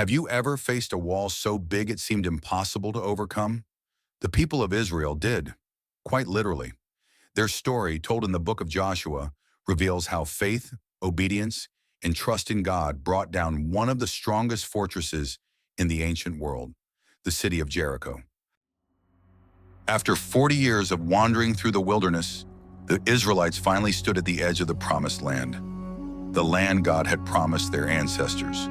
Have you ever faced a wall so big it seemed impossible to overcome? The people of Israel did, quite literally. Their story, told in the book of Joshua, reveals how faith, obedience, and trust in God brought down one of the strongest fortresses in the ancient world, the city of Jericho. After 40 years of wandering through the wilderness, the Israelites finally stood at the edge of the promised land, the land God had promised their ancestors.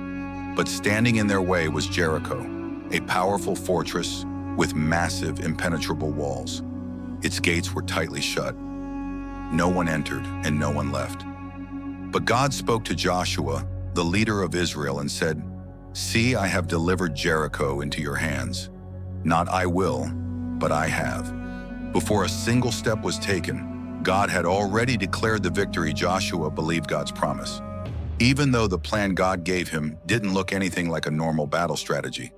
But standing in their way was Jericho, a powerful fortress with massive, impenetrable walls. Its gates were tightly shut. No one entered and no one left. But God spoke to Joshua, the leader of Israel, and said, "See, I have delivered Jericho into your hands. Not I will, but I have." Before a single step was taken, God had already declared the victory. Joshua believed God's promise, even though the plan God gave him didn't look anything like a normal battle strategy.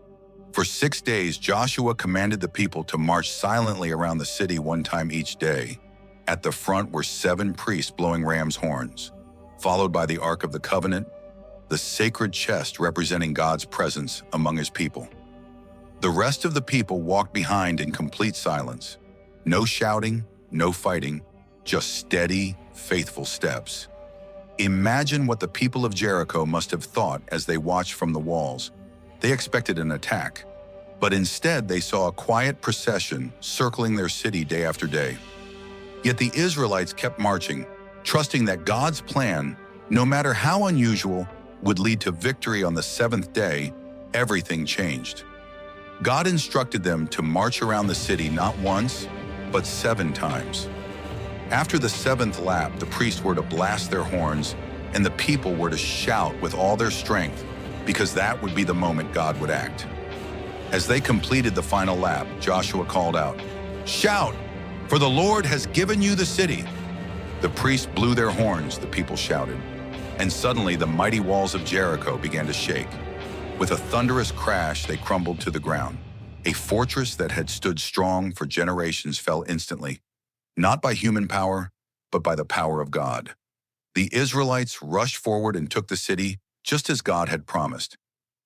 For 6 days, Joshua commanded the people to march silently around the city one time each day. At the front were 7 priests blowing ram's horns, followed by the Ark of the Covenant, the sacred chest representing God's presence among his people. The rest of the people walked behind in complete silence. No shouting, no fighting, just steady, faithful steps. Imagine what the people of Jericho must have thought as they watched from the walls. They expected an attack, but instead they saw a quiet procession circling their city day after day. Yet the Israelites kept marching, trusting that God's plan, no matter how unusual, would lead to victory. On the 7th day. Everything changed. God instructed them to march around the city not once, but 7 times. After the 7th lap, the priests were to blast their horns, and the people were to shout with all their strength, because that would be the moment God would act. As they completed the final lap, Joshua called out, "Shout, for the Lord has given you the city." The priests blew their horns, the people shouted, and suddenly the mighty walls of Jericho began to shake. With a thunderous crash, they crumbled to the ground. A fortress that had stood strong for generations fell instantly, not by human power, but by the power of God. The Israelites rushed forward and took the city, just as God had promised.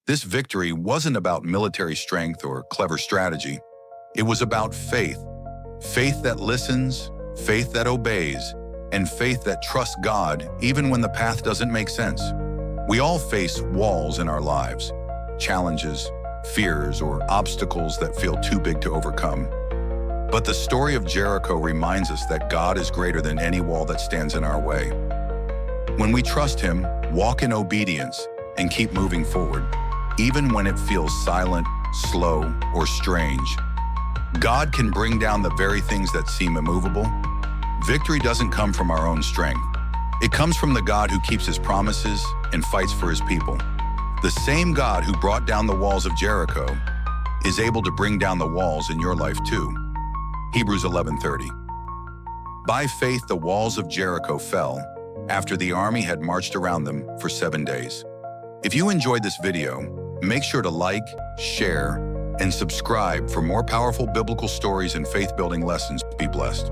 This victory wasn't about military strength or clever strategy. It was about faith. Faith that listens, faith that obeys, and faith that trusts God even when the path doesn't make sense. We all face walls in our lives, challenges, fears, or obstacles that feel too big to overcome. But the story of Jericho reminds us that God is greater than any wall that stands in our way. When we trust Him, walk in obedience, and keep moving forward, even when it feels silent, slow, or strange, God can bring down the very things that seem immovable. Victory doesn't come from our own strength. It comes from the God who keeps His promises and fights for His people. The same God who brought down the walls of Jericho is able to bring down the walls in your life too. Hebrews 11:30. By faith, the walls of Jericho fell after the army had marched around them for 7 days. If you enjoyed this video, make sure to like, share, and subscribe for more powerful biblical stories and faith-building lessons. Be blessed.